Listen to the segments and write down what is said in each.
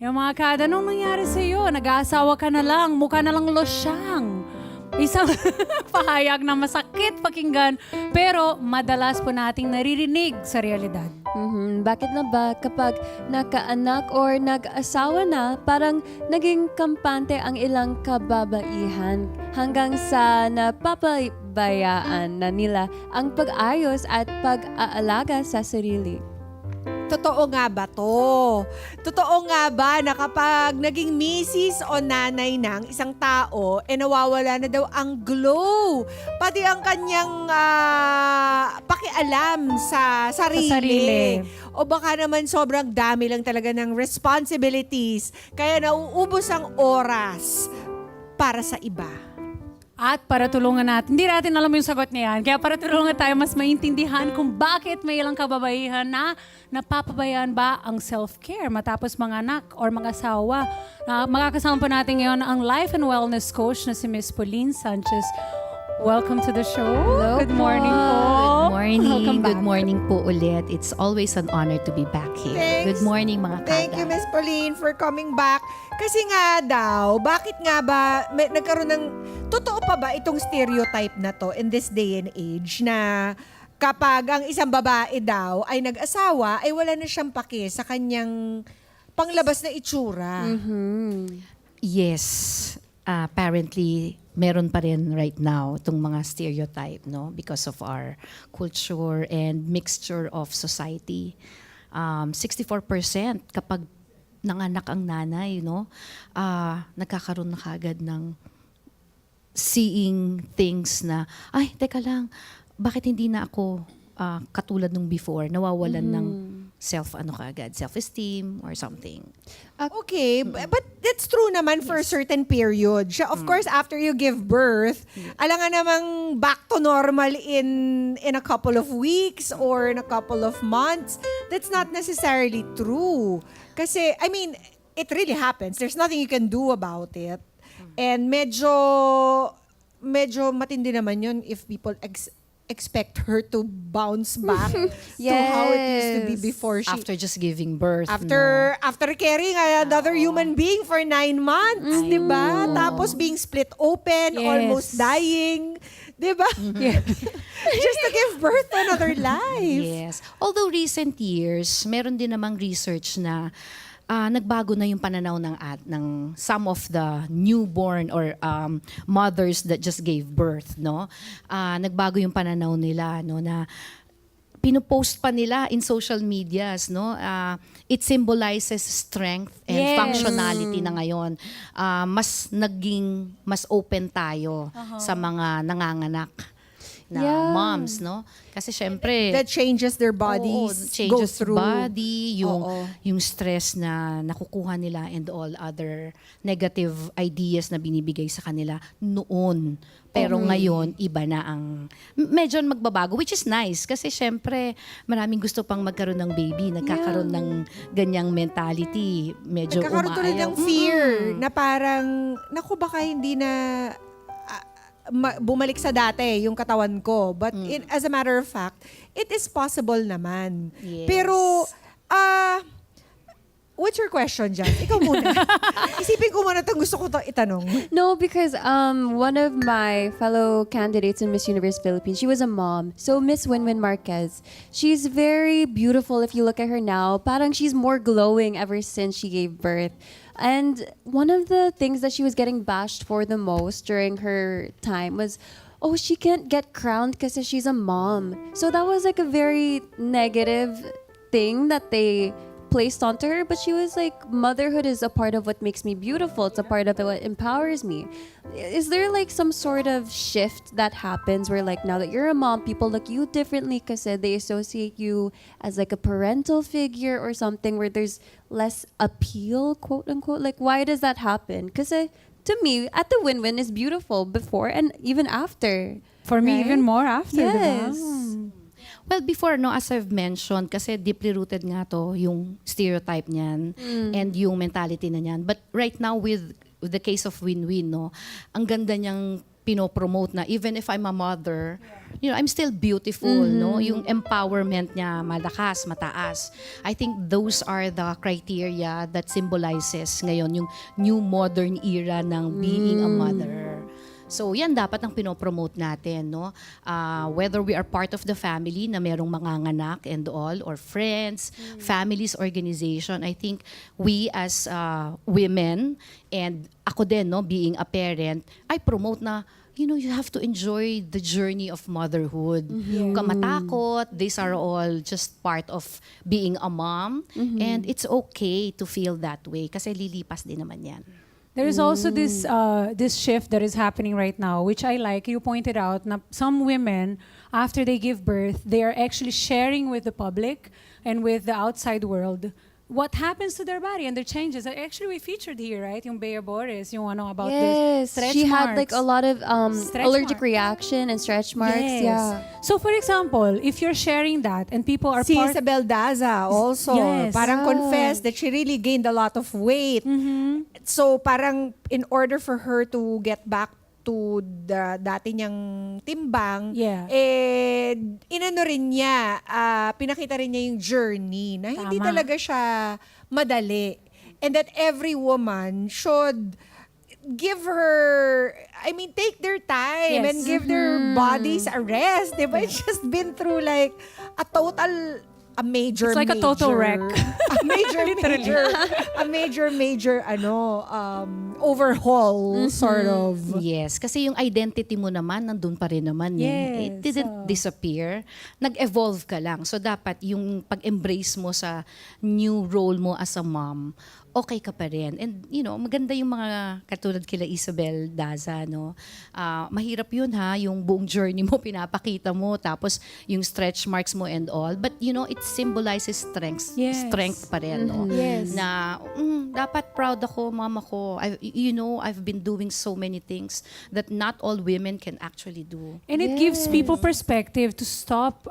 Yung mga kada, anong nangyari sa'yo? Nag-aasawa ka na lang, mukha na lang losyang. Isang pahayag na masakit pakinggan, pero madalas po nating naririnig sa realidad. Bakit na ba kapag nakaanak or nag-asawa na, parang naging kampante ang ilang kababaihan hanggang sa napapabayaan na nila ang pag-ayos at pag-aalaga sa sarili? Totoo nga ba to? Totoo nga ba na kapag naging misis o nanay ng isang tao, nawawala na daw ang glow, pati ang kanyang pakialam sa sarili. Sa sarili. O baka naman sobrang dami lang talaga ng responsibilities, kaya nauubos ang oras para sa iba. At para tulungan natin, hindi natin alam yung sagot niyan. Kaya para tulungan tayo mas maintindihan kung bakit may ilang kababaihan na napapabayaan ba ang self-care matapos mga anak or mga asawa. Makakasama po natin ngayon ang life and wellness coach na si Miss Pauline Sanchez. Welcome to the show. Hello Good po. morning po. Good morning. Welcome back. Good morning po ulit. It's always an honor to be back here. Thanks. Good morning mga kada. Thank you, Miss Pauline, for coming back. Kasi nga daw, bakit nga ba nagkaroon ng, totoo pa ba itong stereotype na to in this day and age na kapag ang isang babae daw ay nag-asawa, ay wala na siyang pake sa kanyang panglabas na itsura? Yes. Apparently, meron pa rin right now itong mga stereotype, no? Because of our culture and mixture of society. 64% kapag nanganak ang nanay, no? Nagkakaroon na kagad ng seeing things na, ay, teka lang, bakit hindi na ako katulad nung before, nawawalan ng self-esteem or something. Okay, but that's true naman for a certain period. Of course, after you give birth, alangan namang back to normal in a couple of weeks or in a couple of months. That's not necessarily true. Kasi, I mean, it really happens. There's nothing you can do about it. And medyo matindi naman yun if people expect her to bounce back to how it used to be before she... After just giving birth. After carrying another human being for 9 months, di ba? Tapos being split open, Yes. almost dying, di ba? Just to give birth to another life. Yes. Although recent years, meron din namang research na nagbago na yung pananaw ng some of the newborn or mothers that just gave birth, no? Nagbago yung pananaw nila, no, na pinopost pa nila in social medias, no? It symbolizes strength and Yes. functionality na ngayon. Mas open tayo sa mga nanganganak na Yeah. moms, no? Kasi syempre That changes their bodies, oo, changes go through. body, Oo. yung stress na nakukuha nila and all other negative ideas na binibigay sa kanila noon. Pero ngayon, iba na ang... Medyo magbabago, which is nice. Kasi syempre, maraming gusto pang magkaroon ng baby. Nagkakaroon ng ganyang mentality. Medyo Nagkakaroon tuloy ng umaayaw. fear na parang, naku, baka hindi na bumalik sa dati yung katawan ko. But as a matter of fact, it is possible naman. Yes. Pero, what's your question dyan? Ikaw muna. Isipin ko muna itong gusto ko itanong. No, because one of my fellow candidates in Miss Universe Philippines, she was a mom. So Miss Winwin Marquez, she's very beautiful if you look at her now. Parang she's more glowing ever since she gave birth. And one of the things that she was getting bashed for the most during her time was, oh, she can't get crowned because she's a mom. So that was like a very negative thing that they placed onto her, but she was like, motherhood is a part of what makes me beautiful. It's a part of what empowers me. Is there like some sort of shift that happens where like now that you're a mom, people look you differently because they associate you as like a parental figure or something where there's less appeal, quote unquote? Like, why does that happen? Because to me, at the win-win is beautiful before and even after. For me, Right? even more after, Yes. diba? Well, before, no, as I've mentioned, kasi deeply rooted nga to, yung stereotype niyan and yung mentality na niyan. But right now, with the case of Win-Win, no, ang ganda niyang pinopromote na even if I'm a mother, I'm still beautiful, no? Yung empowerment niya malakas, mataas. I think those are the criteria that symbolizes ngayon yung new modern era ng being a mother. So yan dapat ang pinopromote natin, no? Whether we are part of the family na merong manganganak and all, or friends, families, organization, I think we as women, and ako din, no, being a parent, I promote na you have to enjoy the journey of motherhood. Huwag ka matakot. These are all just part of being a mom. And it's okay to feel that way kasi lilipas din naman yan. There is also this shift that is happening right now, which I like. You pointed out na some women, after they give birth, they are actually sharing with the public and with the outside world what happens to their body and their changes. Actually, we featured here, right? Yung Bea Boris, yung ano about this Yes, stretch she marks. had like a lot of Stretch allergic mark. reaction and stretch marks. Yes. Yeah. So for example, if you're sharing that and people are Si part... Isabel Daza also, Yes. parang Ah. confessed that she really gained a lot of weight. So parang in order for her to get back to the dati niyang timbang, Yeah. inano rin niya, pinakita rin niya yung journey na hindi Tama. talaga siya madali. And that every woman should take their time Yes. and give their bodies a rest. Diba? It's just been through like a major, It's like a total wreck. A major, overhaul, sort of. Yes, kasi yung identity mo naman, nandun pa rin naman. Yes, It didn't disappear. Nag-evolve ka lang. So dapat yung pag-embrace mo sa new role mo as a mom, okay ka pa rin. And maganda yung mga katulad kila Isabel Daza, no? Mahirap yun yung buong journey mo, pinapakita mo, tapos yung stretch marks mo and all. But it symbolizes strength. Yes. Strength pa rin, no? Yes. Na dapat proud ako, mama ko. I've been doing so many things that not all women can actually do. And it gives people perspective to stop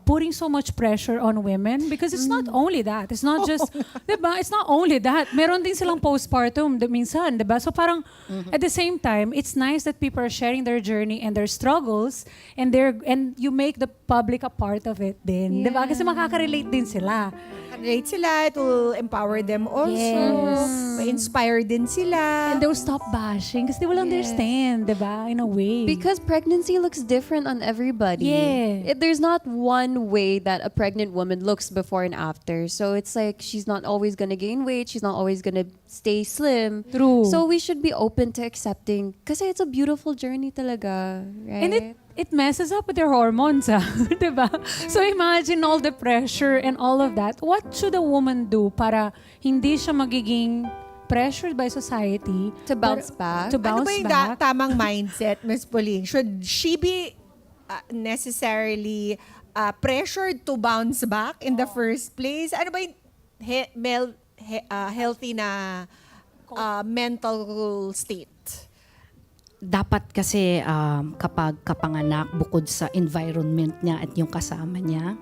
putting so much pressure on women because it's not only that. It's not just, diba? It's not only that. Meron din silang postpartum minsan, diba? So parang at the same time, it's nice that people are sharing their journey and their struggles and you make the public a part of it din, diba? Kasi makaka-relate din sila. Relate sila, it will empower them also. Yes. Ma-inspire din sila. And they'll stop bashing kasi they will understand, diba? In a way. Because pregnancy looks different on everybody. Yeah. There's not one way that a pregnant woman looks before and after. So it's like she's not always gonna gain weight. She's not always gonna stay slim. True. So we should be open to accepting. Kasi it's a beautiful journey talaga, right? And it messes up with your hormones, diba? So imagine all the pressure and all of that. What should a woman do para hindi siya magiging pressured by society To bounce back? To Ano bounce ba yung back? tamang mindset, Miss Pauline? Should she be necessarily pressured to bounce back in the first place? Ano ba yung healthy na mental state? Dapat kasi kapag kapanganak, bukod sa environment niya at yung kasama niya,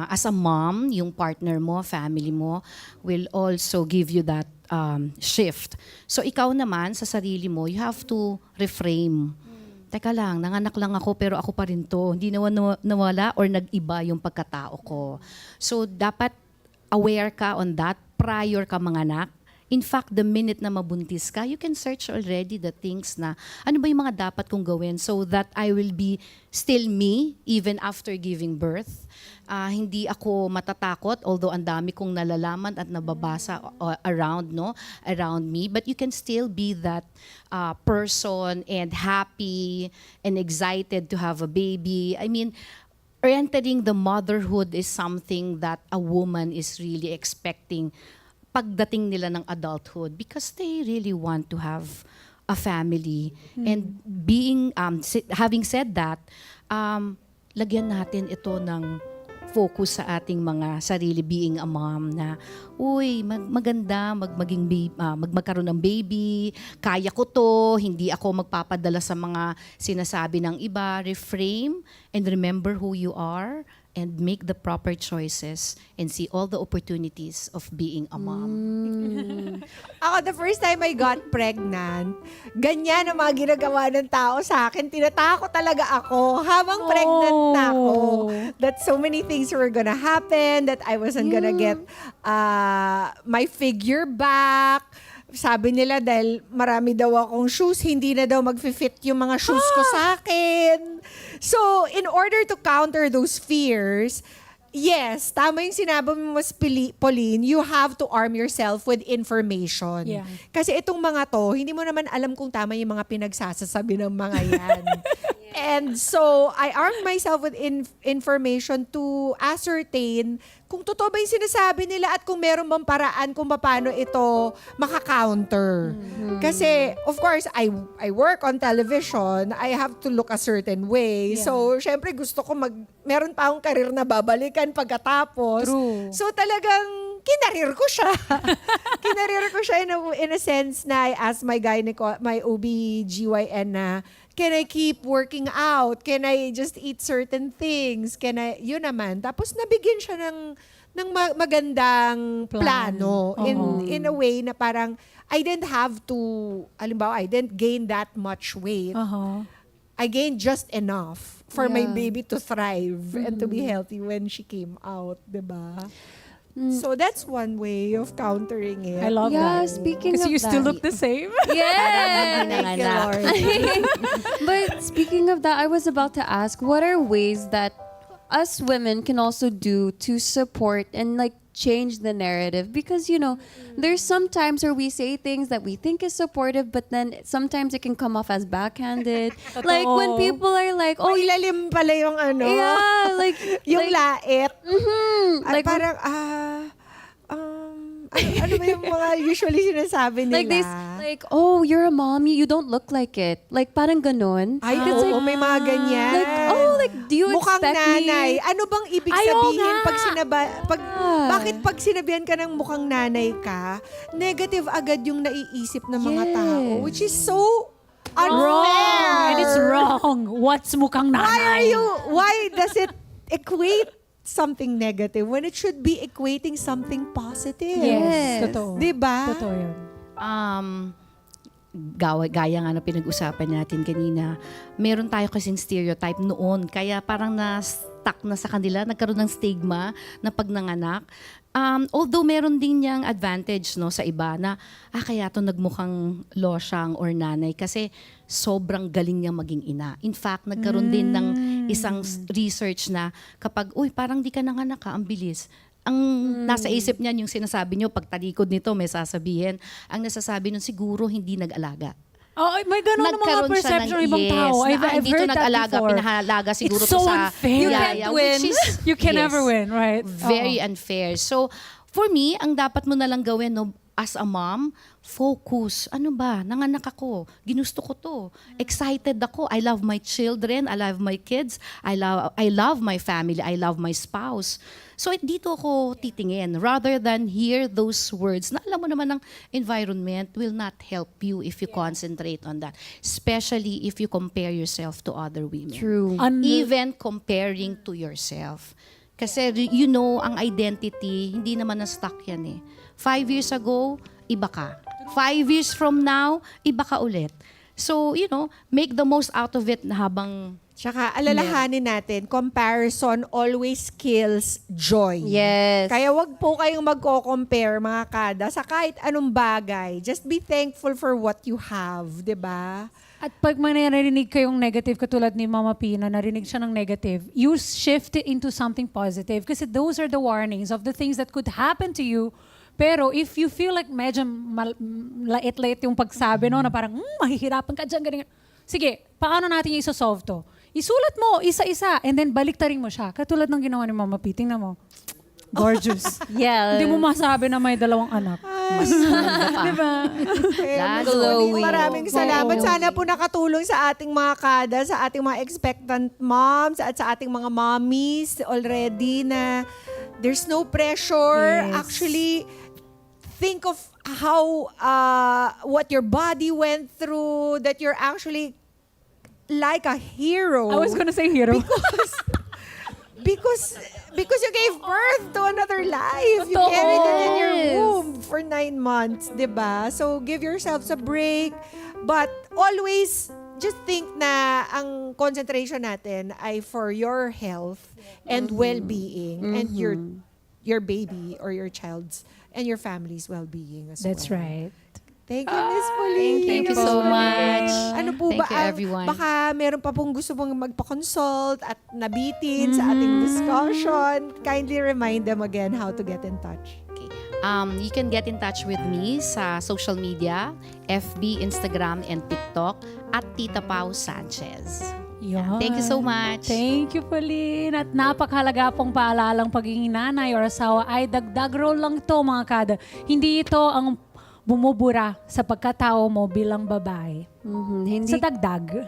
as a mom, yung partner mo, family mo, will also give you that shift. So ikaw naman, sa sarili mo, you have to reframe. Teka lang, nanganak lang ako pero ako pa rin to. Hindi nawala or nag-iba yung pagkatao ko. So dapat aware ka on that prior ka manganak. In fact, the minute na mabuntis ka, you can search already the things na ano ba yung mga dapat kong gawin so that I will be still me even after giving birth. Hindi ako matatakot, although ang dami kong nalalaman at nababasa around me, but you can still be that person and happy and excited to have a baby. I mean, entering the motherhood is something that a woman is really expecting pagdating nila ng adulthood because they really want to have a family. And having said that, lagyan natin ito ng focus sa ating mga sarili being a mom na, maganda magkaroon ng baby, kaya ko to, hindi ako magpapadala sa mga sinasabi ng iba. Reframe and remember who you are and make the proper choices and see all the opportunities of being a mom. Ako, the first time I got pregnant, ganyan ang mga ginagawa ng tao sa akin. Tinatakot talaga ako habang pregnant na ako. That so many things were gonna happen, that I wasn't gonna get my figure back. Sabi nila dahil marami daw akong shoes, hindi na daw mag-fit yung mga shoes ko sa akin. So, in order to counter those fears, yes, tama yung sinabi mo, Mas Pauline, you have to arm yourself with information. Yeah. Kasi itong mga to, hindi mo naman alam kung tama yung mga pinagsasasabi ng mga yan. And so, I armed myself with information to ascertain kung totoo ba yung sinasabi nila at kung meron bang paraan kung paano ito maka-counter. Kasi, of course, I work on television. I have to look a certain way. Yeah. So, syempre gusto ko meron pa akong karir na babalikan pagkatapos. True. So, talagang kinarir ko siya. Kinarir ko siya in a sense na I asked my OB-GYN na, can I keep working out? Can I just eat certain things? Yun naman. Tapos nabigyan siya ng magandang plano in a way na parang I didn't have to, alimbawa, I didn't gain that much weight. I gained just enough for my baby to thrive and to be healthy when she came out, diba? So that's one way of countering it. I love Yeah, that. speaking Because of you still that. look the same. Yes. Thank you, Lord. But speaking of that, I was about to ask, what are ways that us women can also do to support and like change the narrative? Because, you know, there's some times where we say things that we think is supportive, but then sometimes it can come off as backhanded. Like when people are like, Oh, oh, ilalim pala yung ano. yeah, like, Yung like, lait. Ay, like, parang, ano ba yung mga usually sinasabi nila? like this, like, oh, you're a mommy, you don't look like it. Like, parang ganun. Ay, It's oo, like, may mga ganyan. like, oh, like, do you Mukhang expect nanay. me? Ano bang ibig Ay, oo sabihin nga. bakit pag sinabihan ka ng mukhang nanay ka, negative agad yung naiisip ng mga Yes. tao, which is so unfair. Wrong! And it's wrong. What's mukhang nanay? Why does it equate something negative when it should be equating something positive? Yes. Yes. Totoo. Diba? Totoo yun. Gaya nga na pinag-usapan natin kanina, meron tayo kasing stereotype noon. Kaya parang na-stuck na sa kanila, nagkaroon ng stigma na pag nanganak. Although meron din niyang advantage no, sa iba na, kaya to nagmukhang losyang or nanay kasi sobrang galing niyang maging ina. In fact, nagkaroon din ng isang research na kapag, parang di ka nanganak ka, ang bilis. Ang nasa isip niyan, yung sinasabi niyo, pag talikod nito, may sasabihin. Ang nasasabi nun, siguro hindi nag-alaga. Oh, may ganun ng mga Nagkaroon siya perception ng ibang yes, tao. na, I've dito heard that nag-alaga, before. pinahalaga siguro It's to so sa unfair. You yaya, can't which win. is, You can yes, never win, right? very unfair. So, for me, ang dapat mo na lang gawin, no, as a mom, focus. Ano ba? Nanganak ako. Ginusto ko to. Excited ako. I love my children. I love my kids. I love my family. I love my spouse. So, dito ako titingin. Rather than hear those words na alam mo naman ng environment will not help you if you concentrate on that. Especially if you compare yourself to other women. True. Even comparing to yourself. Kasi you know, ang identity, hindi naman na-stuck yan eh. 5 years ago, iba ka. 5 years from now, iba ka ulit. So, you know, make the most out of it na habang... Tsaka alalahanin natin, comparison always kills joy. Yes. Kaya wag po kayong magko-compare mga kada sa kahit anong bagay. Just be thankful for what you have, 'di ba? At pag may narinig kayong negative, katulad ni Mama Pina, narinig siya ng negative, you shift it into something positive. Kasi those are the warnings of the things that could happen to you. Pero if you feel like medyo lait-lait yung pagsabi, no, na parang, mahihirapan ka dyan, ganyan. Sige, paano natin i-solve to? Isulat mo, isa-isa, and then baliktarin mo siya. Katulad ng ginawa ni Mama P. Tingnan mo. Gorgeous. Yeah. Hindi mo masabi na may 2 anak. Mas maganda pa. Diba? Kaya Glowing. maraming salamat. Oo. Sana po nakatulong sa ating mga kada, sa ating mga expectant moms, at sa ating mga mommies already na there's no pressure. Yes. Actually, think of how, what your body went through, that you're actually like a hero. I was gonna say hero. Because Because you gave birth to another life. You Totoo. carried it in your Yes. womb for 9 months, di ba? So, give yourselves a break. But always, just think na ang concentration natin ay for your health and well-being and your baby or your child's and your family's well-being as That's well. right. Thank you, Miss Pauline. Thank you so much. Ano po Thank ba you, ang, everyone. baka meron pa pong gusto mong magpa-consult at nabitin sa ating discussion. Kindly remind them again how to get in touch. Okay. You can get in touch with me sa social media, FB, Instagram, and TikTok at Tita Pau Sanchez. Yan. Thank you so much. Thank you, Pauline. At napakahalaga pong paalalang pagiging nanay or asawa ay dagdag role lang to, mga kada. Hindi ito ang bumubura sa pagkatao mo bilang babae. Hindi Sa dagdag.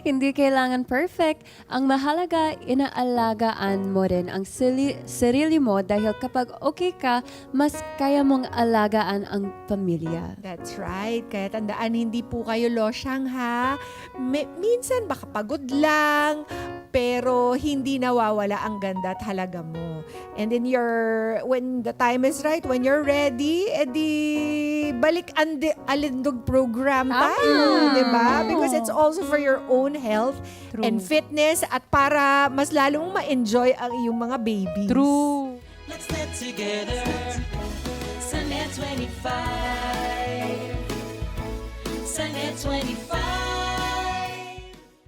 Hindi kailangan perfect. Ang mahalaga, inaalagaan mo rin ang sarili mo dahil kapag okay ka, mas kaya mong alagaan ang pamilya. That's right. Kaya tandaan, hindi po kayo losyang ha. Minsan baka pagod lang, pero hindi nawawala ang ganda at halaga mo. And when the time is right, when you're ready, edi balik alindog program tayo, di ba? Because it's also for your own health and fitness at para mas lalong ma-enjoy ang iyong mga babies. True. Let's get together. Sunday 25. Sunday 25.